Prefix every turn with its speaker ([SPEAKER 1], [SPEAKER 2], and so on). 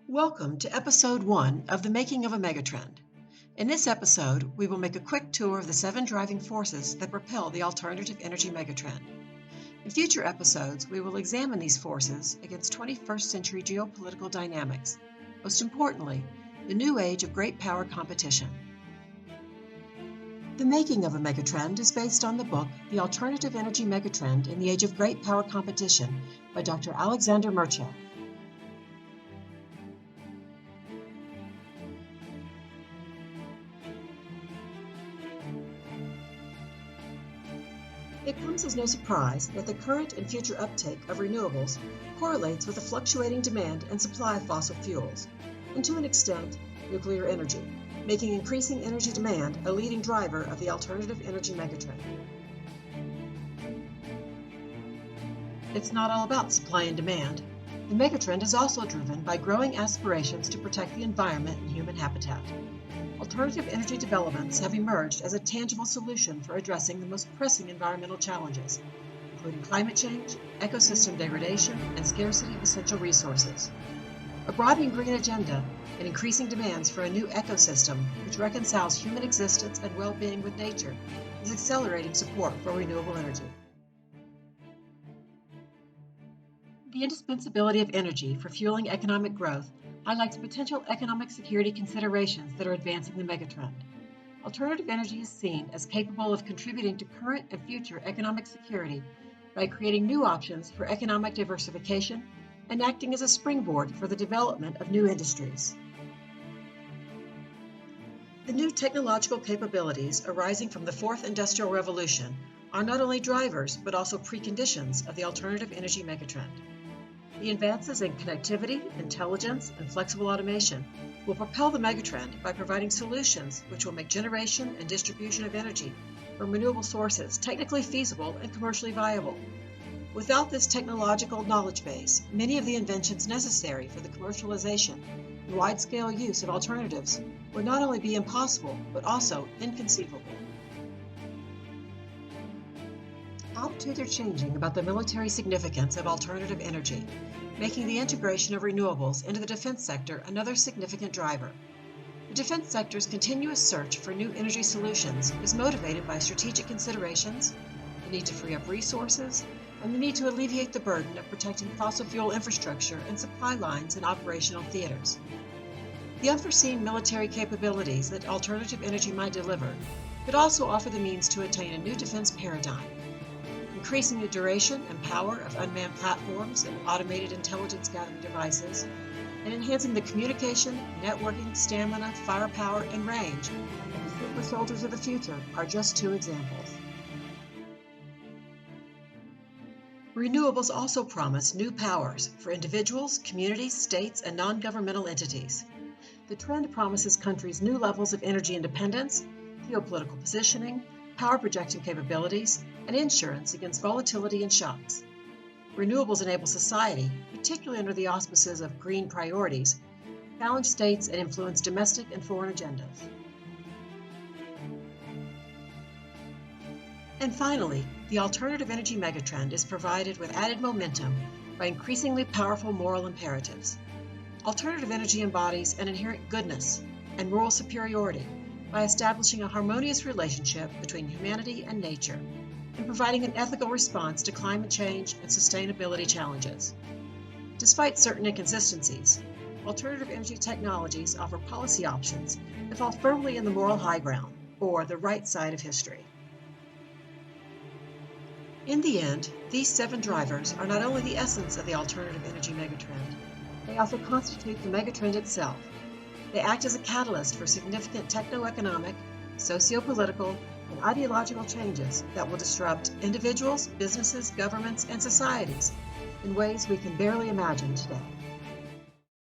[SPEAKER 1] Welcome to episode 1 of The Making of a Megatrend. In this episode, we will make a quick tour of the 7 driving forces that propel the alternative energy megatrend. In future episodes, we will examine these forces against 21st century geopolitical dynamics, most importantly, the new age of great power competition. The Making of a Megatrend is based on the book The Alternative Energy Megatrend in the Age of Great Power Competition by Dr. Alexander Mirtchev. It comes as no surprise that the current and future uptake of renewables correlates with the fluctuating demand and supply of fossil fuels, and to an extent, nuclear energy, making increasing energy demand a leading driver of the alternative energy megatrend. It's not all about supply and demand. The megatrend is also driven by growing aspirations to protect the environment and human habitat. Alternative energy developments have emerged as a tangible solution for addressing the most pressing environmental challenges, including climate change, ecosystem degradation, and scarcity of essential resources. A broadening green agenda and increasing demands for a new ecosystem which reconciles human existence and well-being with nature is accelerating support for renewable energy. The indispensability of energy for fueling economic growth highlights potential economic security considerations that are advancing the megatrend. Alternative energy is seen as capable of contributing to current and future economic security by creating new options for economic diversification and acting as a springboard for the development of new industries. The new technological capabilities arising from the Fourth Industrial Revolution are not only drivers but also preconditions of the alternative energy megatrend. The advances in connectivity, intelligence, and flexible automation will propel the megatrend by providing solutions which will make generation and distribution of energy from renewable sources technically feasible and commercially viable. Without this technological knowledge base, many of the inventions necessary for the commercialization and wide-scale use of alternatives would not only be impossible, but also inconceivable. Attitudes are changing about the military significance of alternative energy, making the integration of renewables into the defense sector another significant driver. The defense sector's continuous search for new energy solutions is motivated by strategic considerations, the need to free up resources, and the need to alleviate the burden of protecting fossil fuel infrastructure and supply lines in operational theaters. The unforeseen military capabilities that alternative energy might deliver could also offer the means to attain a new defense paradigm, increasing the duration and power of unmanned platforms and automated intelligence gathering devices, and enhancing the communication, networking, stamina, firepower, and range of the super soldiers of the future are just 2 examples. Renewables also promise new powers for individuals, communities, states, and non-governmental entities. The trend promises countries new levels of energy independence, geopolitical positioning, power projection capabilities, and insurance against volatility and shocks. Renewables enable society, particularly under the auspices of green priorities, to challenge states and influence domestic and foreign agendas. And finally, the alternative energy megatrend is provided with added momentum by increasingly powerful moral imperatives. Alternative energy embodies an inherent goodness and moral superiority by establishing a harmonious relationship between humanity and nature and providing an ethical response to climate change and sustainability challenges. Despite certain inconsistencies, alternative energy technologies offer policy options that fall firmly in the moral high ground, or the right side of history. In the end, these 7 drivers are not only the essence of the alternative energy megatrend, they also constitute the megatrend itself. They act as a catalyst for significant techno-economic, socio-political, and ideological changes that will disrupt individuals, businesses, governments, and societies in ways we can barely imagine today.